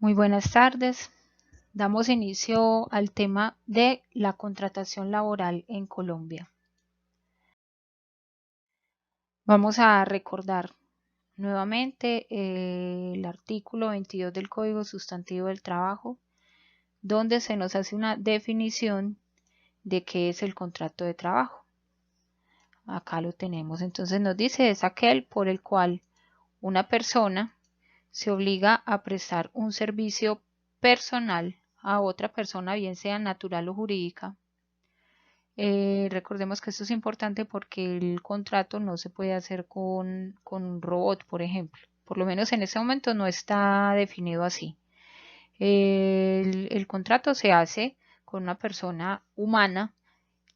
Muy buenas tardes. Damos inicio al tema de la contratación laboral en Colombia. Vamos a recordar nuevamente el artículo 22 del Código Sustantivo del Trabajo, donde se nos hace una definición de qué es el contrato de trabajo. Acá lo tenemos. Entonces nos dice es aquel por el cual una persona se obliga a prestar un servicio personal a otra persona, bien sea natural o jurídica. Recordemos que esto es importante porque el contrato no se puede hacer con un robot, por ejemplo. Por lo menos en este momento no está definido así. El contrato se hace con una persona humana,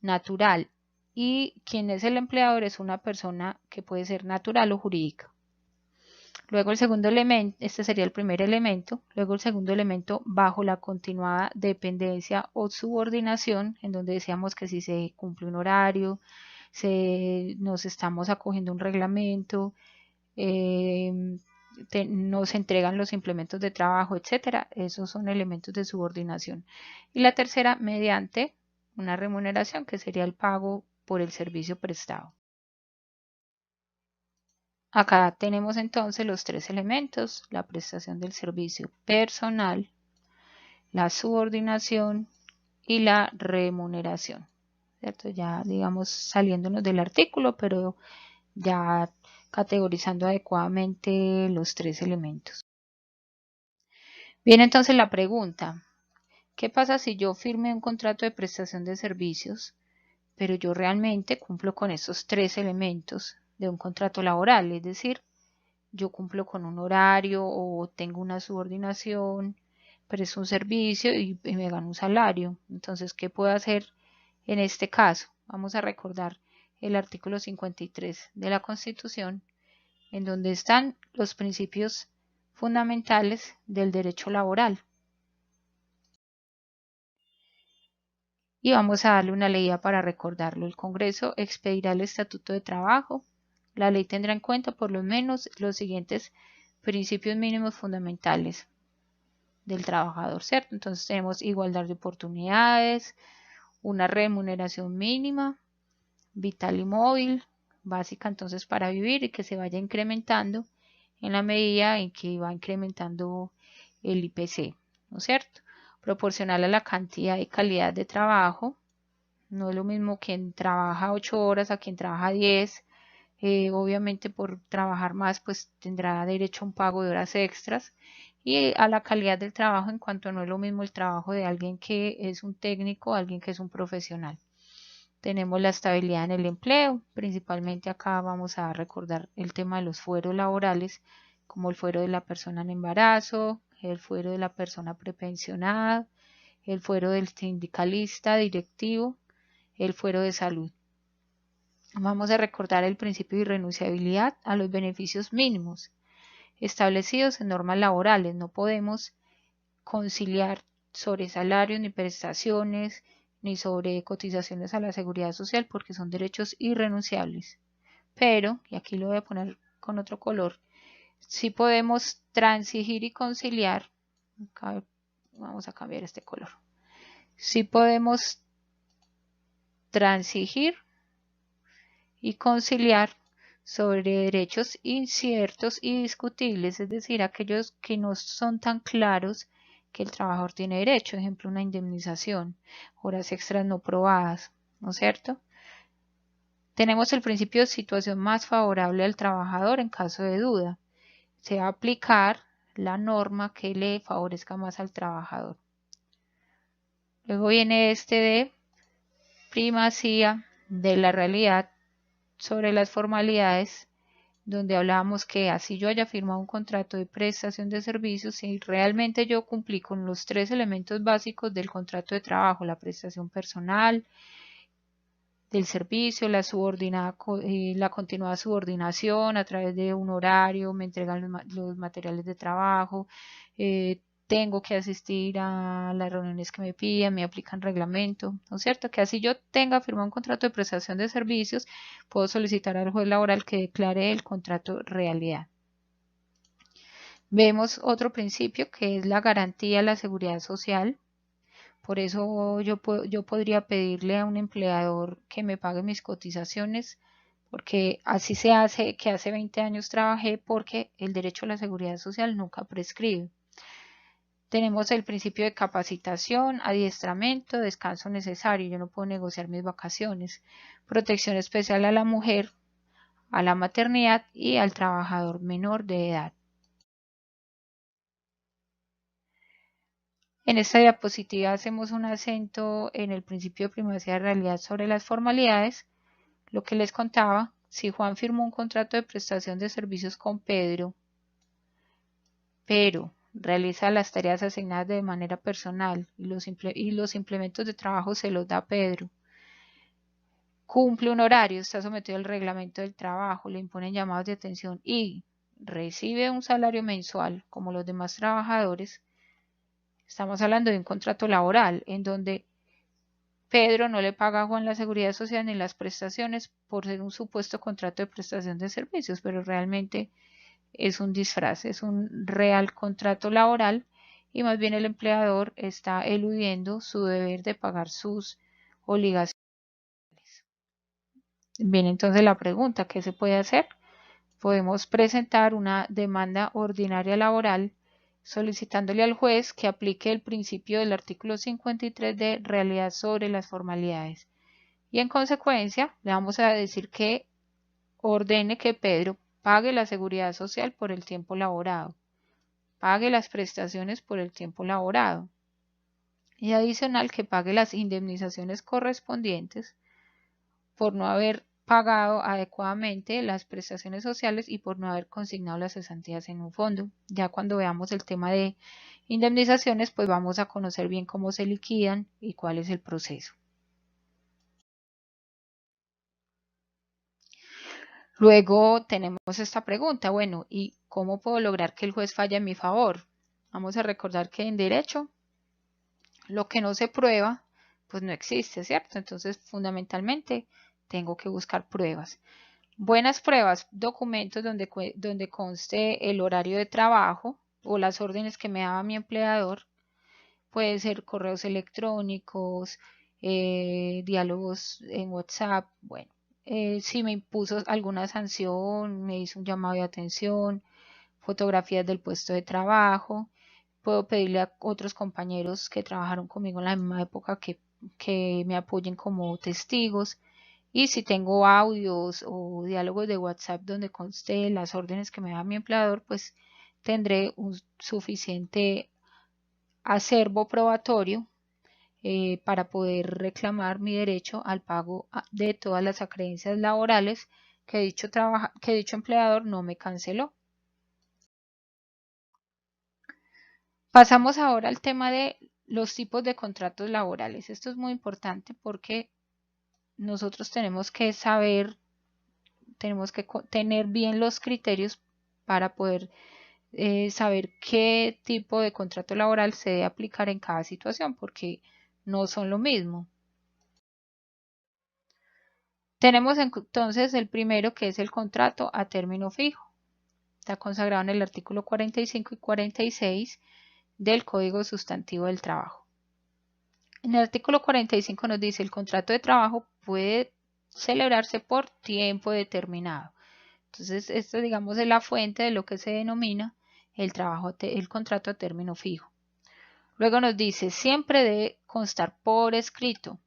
natural, y quien es el empleador es una persona que puede ser natural o jurídica. Luego el segundo elemento, este sería el primer elemento, luego el segundo elemento bajo la continuada dependencia o subordinación, en donde decíamos que si se cumple un horario, nos estamos acogiendo a un reglamento, nos entregan los implementos de trabajo, etcétera. Esos son elementos de subordinación. Y la tercera, mediante una remuneración, que sería el pago por el servicio prestado. Acá tenemos entonces los tres elementos: la prestación del servicio personal, la subordinación y la remuneración. ¿Cierto? Ya digamos saliéndonos del artículo, pero ya categorizando adecuadamente los tres elementos. Viene entonces la pregunta: ¿qué pasa si yo firme un contrato de prestación de servicios, pero yo realmente cumplo con esos tres elementos de un contrato laboral? Es decir, yo cumplo con un horario o tengo una subordinación, presto un servicio y me gano un salario. Entonces, ¿qué puedo hacer en este caso? Vamos a recordar el artículo 53 de la Constitución, en donde están los principios fundamentales del derecho laboral. Y vamos a darle una leída para recordarlo. El Congreso expedirá el Estatuto de Trabajo. La ley tendrá en cuenta por lo menos los siguientes principios mínimos fundamentales del trabajador, ¿cierto? Entonces tenemos igualdad de oportunidades, una remuneración mínima, vital y móvil, básica entonces para vivir y que se vaya incrementando en la medida en que va incrementando el IPC, ¿no es cierto? Proporcional a la cantidad y calidad de trabajo. No es lo mismo quien trabaja 8 horas a quien trabaja 10. Obviamente por trabajar más pues tendrá derecho a un pago de horas extras, y a la calidad del trabajo en cuanto no es lo mismo el trabajo de alguien que es un técnico, alguien que es un profesional. Tenemos la estabilidad en el empleo, principalmente acá vamos a recordar el tema de los fueros laborales, como el fuero de la persona en embarazo, el fuero de la persona prepensionada, el fuero del sindicalista directivo, el fuero de salud. Vamos a recordar el principio de irrenunciabilidad a los beneficios mínimos establecidos en normas laborales. No podemos conciliar sobre salarios, ni prestaciones, ni sobre cotizaciones a la seguridad social, porque son derechos irrenunciables. Pero, y aquí lo voy a poner con otro color, sí podemos transigir y conciliar. Vamos a cambiar este color. Sí podemos transigir y conciliar sobre derechos inciertos y discutibles, es decir, aquellos que no son tan claros que el trabajador tiene derecho, ejemplo, una indemnización, horas extras no probadas, ¿no es cierto? Tenemos el principio de situación más favorable al trabajador en caso de duda. Se va a aplicar la norma que le favorezca más al trabajador. Luego viene este de primacía de la realidad sobre las formalidades, donde hablábamos que así yo haya firmado un contrato de prestación de servicios, si realmente yo cumplí con los tres elementos básicos del contrato de trabajo: la prestación personal, del servicio, la continuada subordinación a través de un horario, me entregan los materiales de trabajo, tengo que asistir a las reuniones que me piden, me aplican reglamento, ¿no es cierto? Que así yo tenga firmado un contrato de prestación de servicios, puedo solicitar al juez laboral que declare el contrato realidad. Vemos otro principio que es la garantía de la seguridad social. Por eso yo podría pedirle a un empleador que me pague mis cotizaciones, porque así se hace, que hace 20 años trabajé, porque el derecho a la seguridad social nunca prescribe. Tenemos el principio de capacitación, adiestramiento, descanso necesario. Yo no puedo negociar mis vacaciones. Protección especial a la mujer, a la maternidad y al trabajador menor de edad. En esta diapositiva hacemos un acento en el principio de primacía de realidad sobre las formalidades. Lo que les contaba, si Juan firmó un contrato de prestación de servicios con Pedro, pero realiza las tareas asignadas de manera personal y los implementos de trabajo se los da Pedro, cumple un horario, está sometido al reglamento del trabajo, le imponen llamados de atención y recibe un salario mensual como los demás trabajadores, estamos hablando de un contrato laboral en donde Pedro no le paga a Juan la seguridad social ni las prestaciones por ser un supuesto contrato de prestación de servicios, pero realmente es un disfraz, es un real contrato laboral y más bien el empleador está eludiendo su deber de pagar sus obligaciones. Bien, entonces la pregunta, ¿qué se puede hacer? Podemos presentar una demanda ordinaria laboral solicitándole al juez que aplique el principio del artículo 53 de realidad sobre las formalidades. Y en consecuencia, le vamos a decir que ordene que Pedro pague la seguridad social por el tiempo laborado, pague las prestaciones por el tiempo laborado y adicional que pague las indemnizaciones correspondientes por no haber pagado adecuadamente las prestaciones sociales y por no haber consignado las cesantías en un fondo. Ya cuando veamos el tema de indemnizaciones, pues vamos a conocer bien cómo se liquidan y cuál es el proceso. Luego tenemos esta pregunta, bueno, ¿y cómo puedo lograr que el juez falle en mi favor? Vamos a recordar que en derecho lo que no se prueba, pues no existe, ¿cierto? Entonces, fundamentalmente, tengo que buscar pruebas. Buenas pruebas, documentos donde conste el horario de trabajo o las órdenes que me daba mi empleador. Puede ser correos electrónicos, diálogos en WhatsApp. Bueno, si me impuso alguna sanción, me hizo un llamado de atención, fotografías del puesto de trabajo. Puedo pedirle a otros compañeros que trabajaron conmigo en la misma época que me apoyen como testigos. Y si tengo audios o diálogos de WhatsApp donde conste las órdenes que me da mi empleador, pues tendré un suficiente acervo probatorio para poder reclamar mi derecho al pago de todas las acreencias laborales que dicho empleador no me canceló. Pasamos ahora al tema de los tipos de contratos laborales. Esto es muy importante porque nosotros tenemos que saber, tenemos que tener bien los criterios para poder saber qué tipo de contrato laboral se debe aplicar en cada situación, porque no son lo mismo. Tenemos entonces el primero que es el contrato a término fijo. Está consagrado en el artículo 45 y 46 del Código Sustantivo del Trabajo. En el artículo 45 nos dice el contrato de trabajo puede celebrarse por tiempo determinado. Entonces, esto digamos es la fuente de lo que se denomina el contrato a término fijo. Luego nos dice, siempre debe constar por escrito.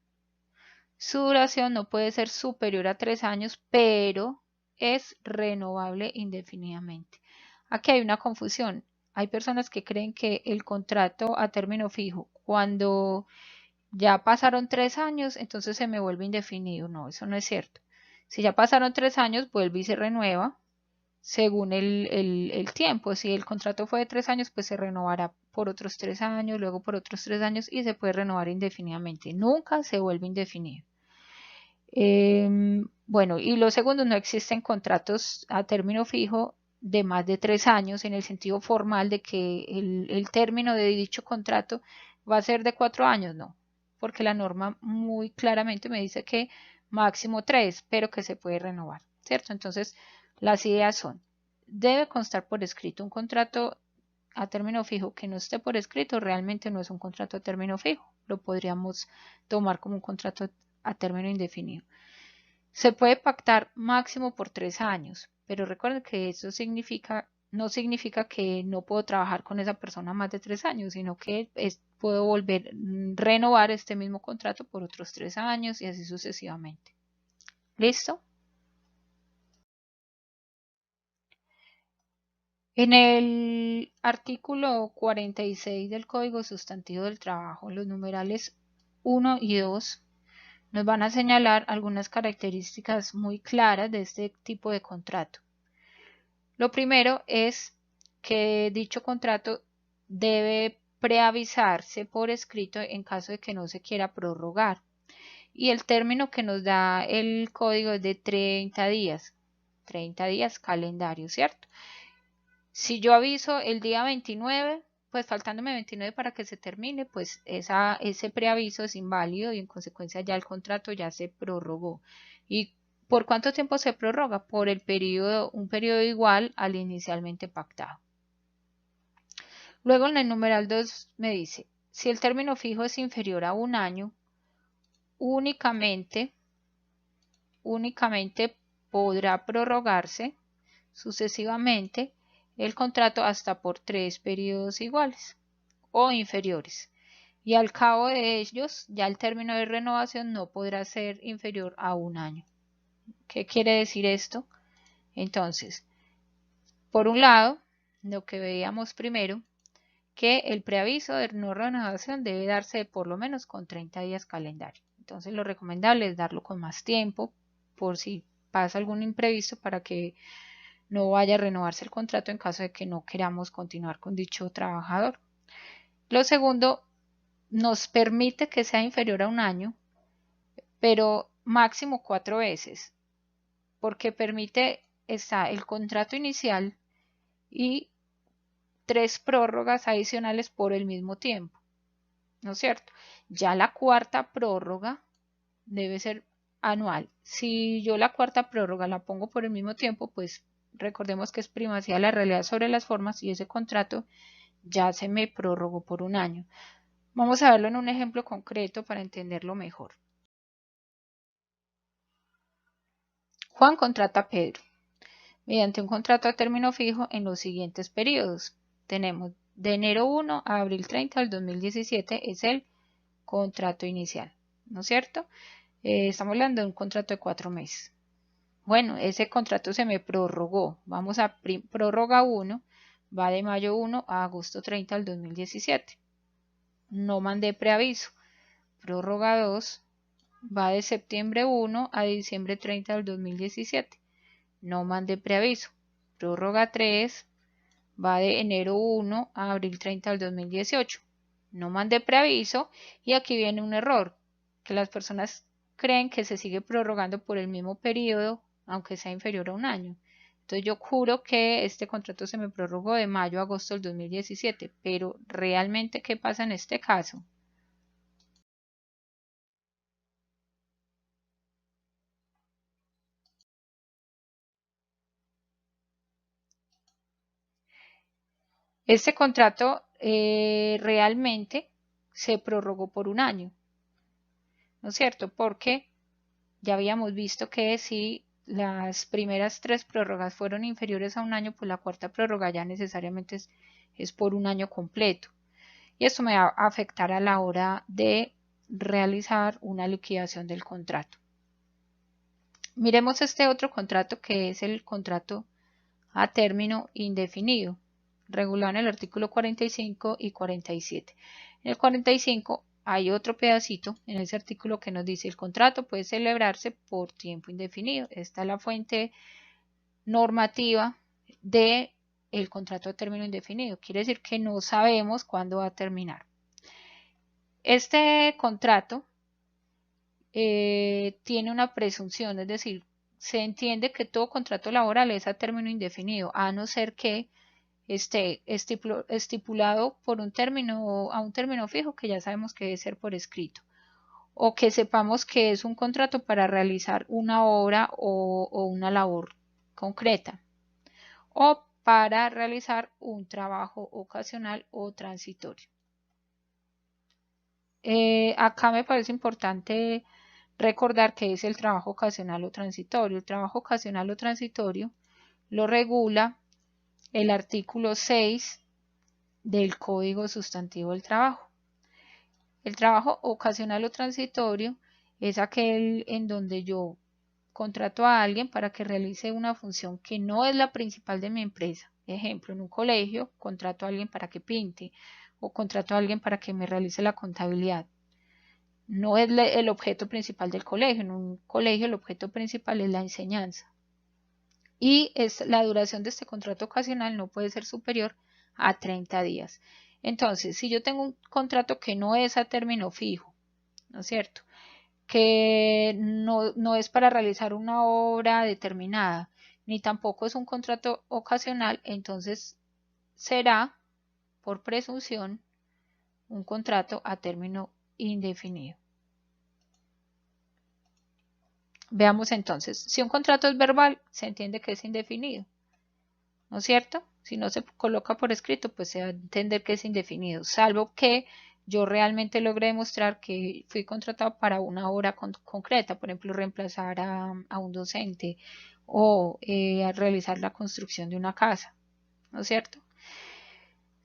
Su duración no puede ser superior a 3 años, pero es renovable indefinidamente. Aquí hay una confusión. Hay personas que creen que el contrato a término fijo, cuando ya pasaron 3 años, entonces se me vuelve indefinido. No, eso no es cierto. Si ya pasaron 3 años, vuelve y se renueva según el tiempo. Si el contrato fue de 3 años, pues se renovará por otros 3 años, luego por otros 3 años y se puede renovar indefinidamente. Nunca se vuelve indefinido. Bueno, y lo segundo, no existen contratos a término fijo de más de 3 años en el sentido formal de que el término de dicho contrato va a ser de 4 años, no, porque la norma muy claramente me dice que máximo 3, pero que se puede renovar, ¿cierto? Entonces, las ideas son, debe constar por escrito un contrato a término fijo que no esté por escrito realmente no es un contrato a término fijo. Lo podríamos tomar como un contrato a término indefinido. Se puede pactar máximo por 3 años, pero recuerden que eso no significa que no puedo trabajar con esa persona más de 3 años, sino que puedo renovar este mismo contrato por otros 3 años y así sucesivamente. ¿Listo? En el artículo 46 del Código Sustantivo del Trabajo, los numerales 1 y 2 nos van a señalar algunas características muy claras de este tipo de contrato. Lo primero es que dicho contrato debe preavisarse por escrito en caso de que no se quiera prorrogar. Y el término que nos da el código es de 30 días. 30 días calendario, ¿cierto? Si yo aviso el día 29, pues faltándome 29 para que se termine, pues ese preaviso es inválido y en consecuencia ya el contrato ya se prorrogó. ¿Y por cuánto tiempo se prorroga? Por un periodo igual al inicialmente pactado. Luego en el numeral 2 me dice, si el término fijo es inferior a un año, únicamente podrá prorrogarse sucesivamente el contrato hasta por 3 periodos iguales o inferiores. Y al cabo de ellos, ya el término de renovación no podrá ser inferior a un año. ¿Qué quiere decir esto? Entonces, por un lado, lo que veíamos primero, que el preaviso de no renovación debe darse por lo menos con 30 días calendario. Entonces, lo recomendable es darlo con más tiempo por si pasa algún imprevisto para que no vaya a renovarse el contrato en caso de que no queramos continuar con dicho trabajador. Lo segundo, nos permite que sea inferior a un año, pero máximo 4 veces, porque permite el contrato inicial y 3 prórrogas adicionales por el mismo tiempo, ¿no es cierto? Ya la cuarta prórroga debe ser anual. Si yo la cuarta prórroga la pongo por el mismo tiempo, pues recordemos que es primacía la realidad sobre las formas y ese contrato ya se me prorrogó por un año. Vamos a verlo en un ejemplo concreto para entenderlo mejor. Juan contrata a Pedro mediante un contrato a término fijo en los siguientes periodos. Tenemos de enero 1 a abril 30 del 2017 es el contrato inicial, ¿no es cierto? Estamos hablando de un contrato de 4 meses. Bueno, ese contrato se me prorrogó. Vamos a prórroga 1, va de mayo 1 a agosto 30 del 2017. No mandé preaviso. Prórroga 2 va de septiembre 1 a diciembre 30 del 2017. No mandé preaviso. Prórroga 3 va de enero 1 a abril 30 del 2018. No mandé preaviso y aquí viene un error, que las personas creen que se sigue prorrogando por el mismo periodo, aunque sea inferior a un año. Entonces yo juro que este contrato se me prorrogó de mayo a agosto del 2017, pero realmente ¿qué pasa en este caso? Este contrato realmente se prorrogó por un año, ¿no es cierto? Porque ya habíamos visto que si las primeras 3 prórrogas fueron inferiores a un año, pues la cuarta prórroga ya necesariamente es por un año completo. Y esto me va a afectar a la hora de realizar una liquidación del contrato. Miremos este otro contrato que es el contrato a término indefinido, regulado en el artículo 45 y 47. En el 45 hay otro pedacito en ese artículo que nos dice el contrato puede celebrarse por tiempo indefinido. Esta es la fuente normativa de el contrato a término indefinido. Quiere decir que no sabemos cuándo va a terminar. Este contrato tiene una presunción, es decir, se entiende que todo contrato laboral es a término indefinido, a no ser que esté estipulado por un término a un término fijo que ya sabemos que debe ser por escrito, o que sepamos que es un contrato para realizar una obra o una labor concreta, o para realizar un trabajo ocasional o transitorio. Acá me parece importante recordar que es el trabajo ocasional o transitorio. El trabajo ocasional o transitorio lo regula el artículo 6 del Código Sustantivo del Trabajo. El trabajo ocasional o transitorio es aquel en donde yo contrato a alguien para que realice una función que no es la principal de mi empresa. Ejemplo, en un colegio contrato a alguien para que pinte o contrato a alguien para que me realice la contabilidad. No es el objeto principal del colegio. En un colegio el objeto principal es la enseñanza. Y la duración de este contrato ocasional no puede ser superior a 30 días. Entonces, si yo tengo un contrato que no es a término fijo, ¿no es cierto? Que no es para realizar una obra determinada, ni tampoco es un contrato ocasional, entonces será, por presunción, un contrato a término indefinido. Veamos entonces, si un contrato es verbal, se entiende que es indefinido, ¿no es cierto? Si no se coloca por escrito, pues se va a entender que es indefinido, salvo que yo realmente logré demostrar que fui contratado para una obra concreta, por ejemplo, reemplazar a un docente o a realizar la construcción de una casa, ¿no es cierto?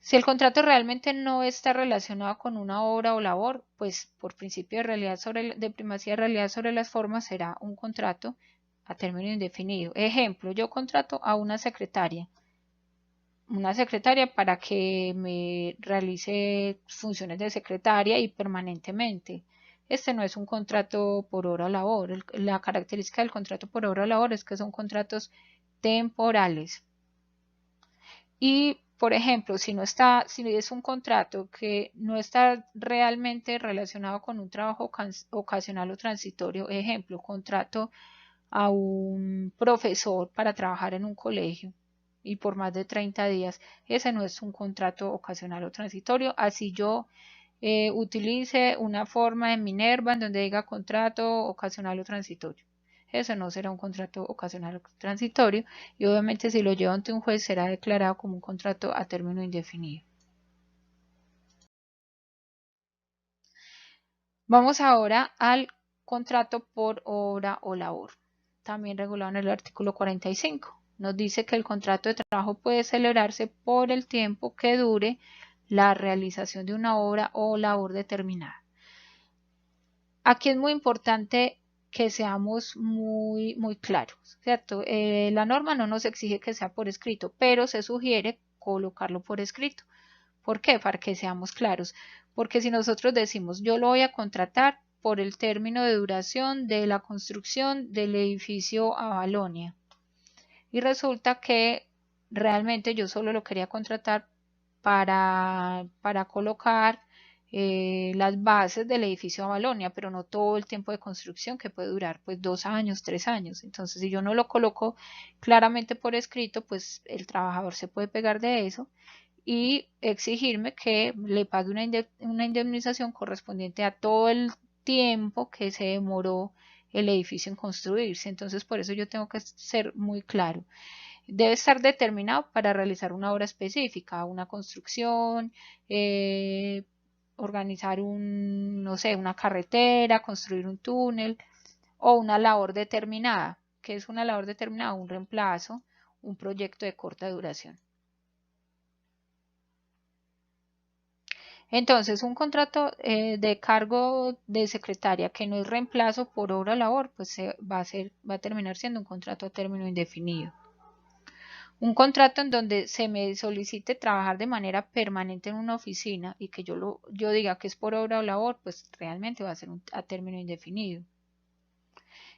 Si el contrato realmente no está relacionado con una obra o labor, pues por principio de primacía de realidad sobre las formas será un contrato a término indefinido. Ejemplo, yo contrato a una secretaria para que me realice funciones de secretaria y permanentemente. Este no es un contrato por hora o labor. La característica del contrato por hora o labor es que son contratos temporales. Y, por ejemplo, si es un contrato que no está realmente relacionado con un trabajo ocasional o transitorio, ejemplo, contrato a un profesor para trabajar en un colegio y por más de 30 días, ese no es un contrato ocasional o transitorio. Así yo utilice una forma en Minerva en donde diga contrato ocasional o transitorio. Eso no será un contrato ocasional o transitorio y obviamente si lo llevo ante un juez será declarado como un contrato a término indefinido. Vamos ahora al contrato por obra o labor, también regulado en el artículo 45. Nos dice que el contrato de trabajo puede celebrarse por el tiempo que dure la realización de una obra o labor determinada. Aquí es muy importante que seamos muy claros, ¿cierto? La norma no nos exige que sea por escrito, pero se sugiere colocarlo por escrito. ¿Por qué? Para que seamos claros. Porque si nosotros decimos, yo lo voy a contratar por el término de duración de la construcción del edificio Avalonia, y resulta que realmente yo solo lo quería contratar para colocar las bases del edificio Avalonia, pero no todo el tiempo de construcción que puede durar pues 2 años, 3 años. Entonces, si yo no lo coloco claramente por escrito, pues el trabajador se puede pegar de eso y exigirme que le pague una indemnización correspondiente a todo el tiempo que se demoró el edificio en construirse. Entonces, por eso yo tengo que ser muy claro. Debe estar determinado para realizar una obra específica, una construcción, organizar no sé, una carretera, construir un túnel o una labor determinada. ¿Qué es una labor determinada? Un reemplazo, un proyecto de corta duración. Entonces, un contrato de cargo de secretaria que no es reemplazo por obra o labor, pues va a terminar siendo un contrato a término indefinido. Un contrato en donde se me solicite trabajar de manera permanente en una oficina y que yo diga que es por obra o labor, pues realmente va a ser a término indefinido.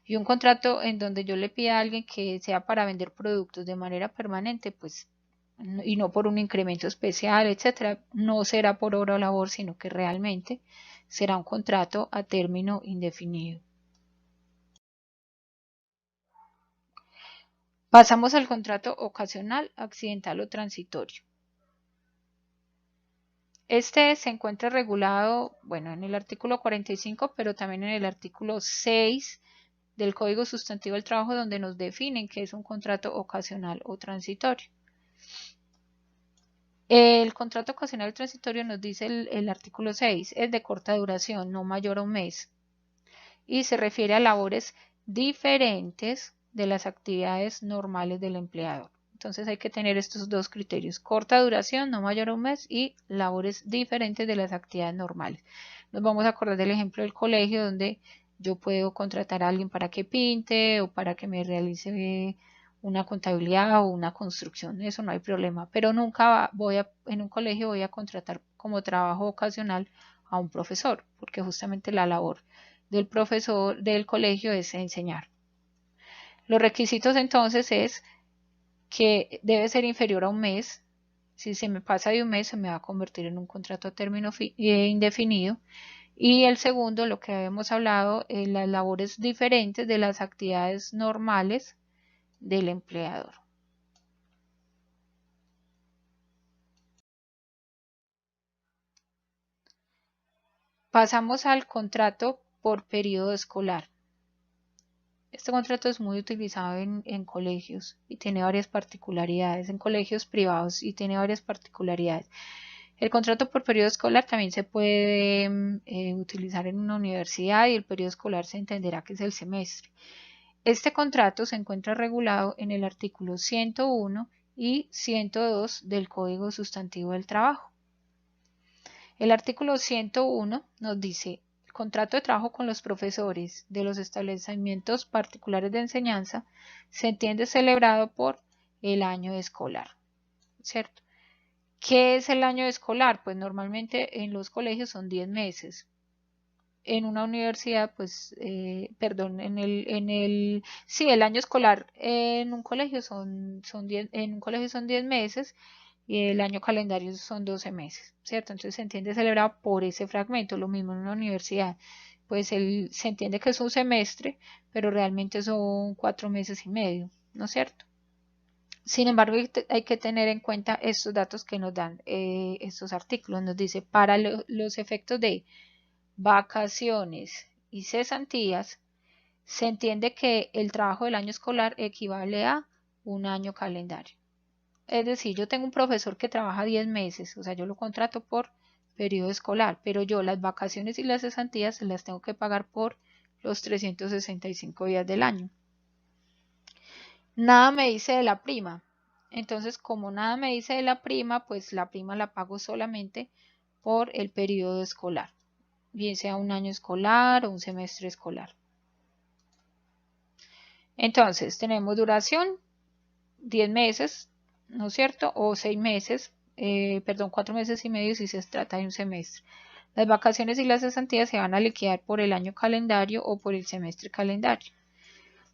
Y un contrato en donde yo le pida a alguien que sea para vender productos de manera permanente, pues y no por un incremento especial, etcétera, no será por obra o labor, sino que realmente será un contrato a término indefinido. Pasamos al contrato ocasional, accidental o transitorio. Este se encuentra regulado, bueno, en el artículo 45, pero también en el artículo 6 del Código Sustantivo del Trabajo, donde nos definen qué es un contrato ocasional o transitorio. El contrato ocasional transitorio nos dice el artículo 6, es de corta duración, no mayor a un mes, y se refiere a labores diferentes de las actividades normales del empleador. Entonces hay que tener estos dos criterios: corta duración, no mayor a un mes, y labores diferentes de las actividades normales. Nos vamos a acordar del ejemplo del colegio, donde yo puedo contratar a alguien para que pinte o para que me realice una contabilidad o una construcción, eso no hay problema, pero nunca en un colegio voy a contratar como trabajo ocasional a un profesor, porque justamente la labor del profesor del colegio es enseñar. Los requisitos entonces es que debe ser inferior a un mes. Si se me pasa de un mes, se me va a convertir en un contrato a término indefinido. Y el segundo, lo que habíamos hablado, las labores diferentes de las actividades normales del empleador. Pasamos al contrato por periodo escolar. Este contrato es muy utilizado en colegios y tiene varias particularidades, en colegios privados, y tiene varias particularidades. El contrato por periodo escolar también se puede utilizar en una universidad, y el periodo escolar se entenderá que es el semestre. Este contrato se encuentra regulado en el artículo 101 y 102 del Código Sustantivo del Trabajo. El artículo 101 nos dice: el contrato de trabajo con los profesores de los establecimientos particulares de enseñanza se entiende celebrado por el año escolar, ¿cierto? ¿Qué es el año escolar? Pues normalmente en los colegios son 10 meses. En una universidad, pues, perdón, sí, el año escolar en un colegio son 10, en un colegio son 10 meses, y el año calendario son 12 meses, ¿cierto? Entonces se entiende celebrado por ese fragmento. Lo mismo en una universidad, pues se entiende que es un semestre, pero realmente son 4 meses y medio, ¿no es cierto? Sin embargo, hay que tener en cuenta estos datos que nos dan estos artículos. Nos dice: para los efectos de vacaciones y cesantías, se entiende que el trabajo del año escolar equivale a un año calendario. Es decir, yo tengo un profesor que trabaja 10 meses, o sea, yo lo contrato por periodo escolar, pero yo las vacaciones y las cesantías se las tengo que pagar por los 365 días del año. Nada me dice de la prima. Entonces, como nada me dice de la prima, pues la prima la pago solamente por el periodo escolar, bien sea un año escolar o un semestre escolar. Entonces, tenemos duración 10 meses, ¿no es cierto? O 6 meses, perdón, 4 meses y medio si se trata de un semestre. Las vacaciones y las cesantías se van a liquidar por el año calendario o por el semestre calendario.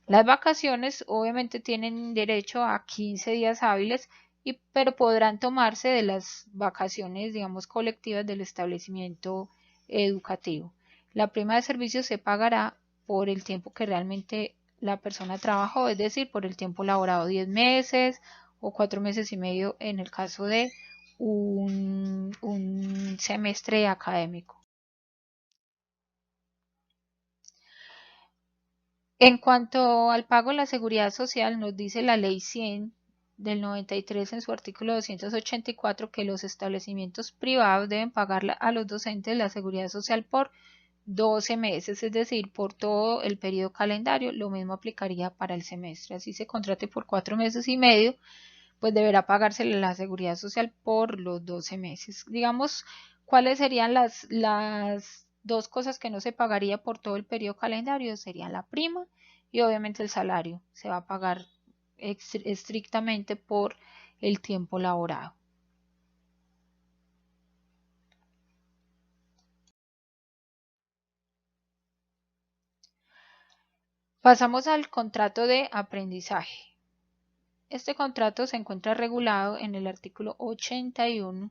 Las vacaciones obviamente tienen derecho a 15 días hábiles, pero podrán tomarse de las vacaciones, digamos, colectivas del establecimiento educativo. La prima de servicio se pagará por el tiempo que realmente la persona trabajó, es decir, por el tiempo laborado, 10 meses o 4 meses y medio en el caso de un semestre académico. En cuanto al pago de la seguridad social, nos dice la Ley 100 del 93 en su artículo 284 que los establecimientos privados deben pagar a los docentes la seguridad social por 12 meses, es decir, por todo el periodo calendario. Lo mismo aplicaría para el semestre. Así se contrate por 4 meses y medio, pues deberá pagarse la seguridad social por los 12 meses. Digamos, ¿cuáles serían las dos cosas que no se pagaría por todo el periodo calendario? Serían la prima y obviamente el salario. Se va a pagar estrictamente por el tiempo laborado. Pasamos al contrato de aprendizaje. Este contrato se encuentra regulado en el artículo 81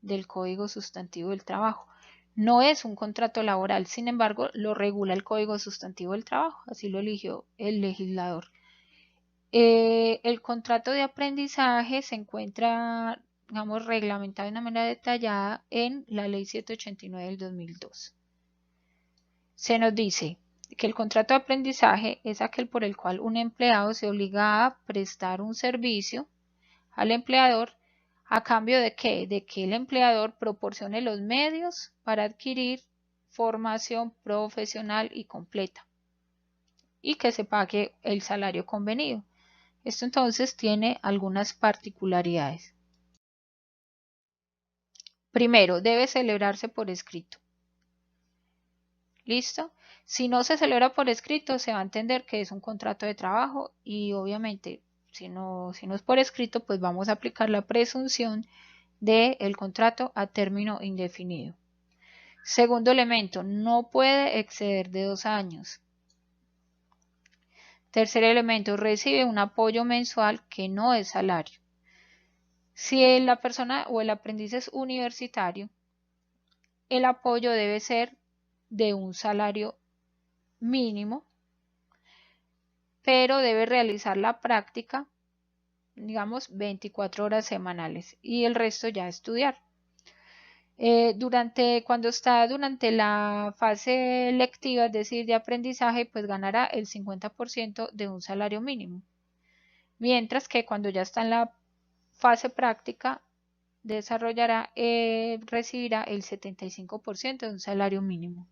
del Código Sustantivo del Trabajo. No es un contrato laboral, sin embargo, lo regula el Código Sustantivo del Trabajo, así lo eligió el legislador. El contrato de aprendizaje se encuentra, digamos, reglamentado de una manera detallada en la Ley 789 del 2002. Se nos dice que el contrato de aprendizaje es aquel por el cual un empleado se obliga a prestar un servicio al empleador ¿A cambio de qué? De que el empleador proporcione los medios para adquirir formación profesional y completa y que se pague el salario convenido. Esto entonces tiene algunas particularidades. Primero, debe celebrarse por escrito. ¿Listo? Si no se celebra por escrito, se va a entender que es un contrato de trabajo y obviamente si no es por escrito, pues vamos a aplicar la presunción del contrato a término indefinido. Segundo elemento, no puede exceder de 2 años. Tercer elemento, recibe un apoyo mensual que no es salario. Si la persona o el aprendiz es universitario, el apoyo debe ser de un salario mínimo, pero debe realizar la práctica, digamos, 24 horas semanales y el resto ya estudiar. Cuando está durante la fase lectiva, es decir, de aprendizaje, pues ganará el 50% de un salario mínimo. Mientras que cuando ya está en la fase práctica, recibirá el 75% de un salario mínimo.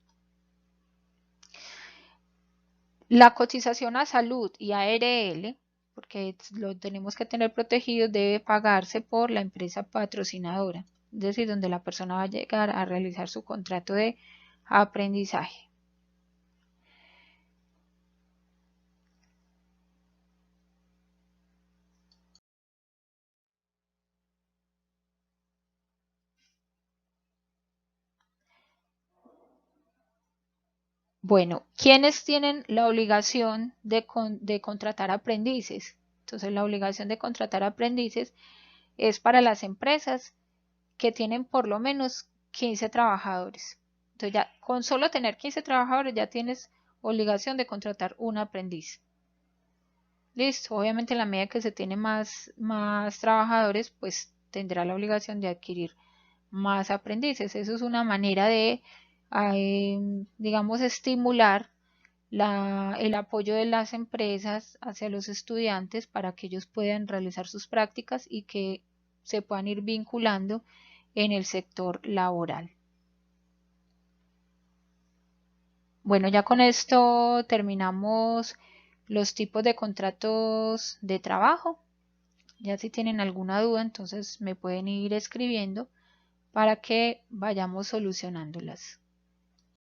La cotización a salud y ARL, porque lo tenemos que tener protegido, debe pagarse por la empresa patrocinadora, es decir, donde la persona va a llegar a realizar su contrato de aprendizaje. Bueno, ¿quiénes tienen la obligación de contratar aprendices? Entonces, la obligación de contratar aprendices es para las empresas que tienen por lo menos 15 trabajadores. Entonces, ya con solo tener 15 trabajadores ya tienes obligación de contratar un aprendiz. Listo, obviamente en la medida que se tiene más trabajadores, pues tendrá la obligación de adquirir más aprendices. Eso es una manera de, digamos, estimular el apoyo de las empresas hacia los estudiantes para que ellos puedan realizar sus prácticas y que se puedan ir vinculando en el sector laboral. Bueno, ya con esto terminamos los tipos de contratos de trabajo. Ya si tienen alguna duda, entonces me pueden ir escribiendo para que vayamos solucionándolas.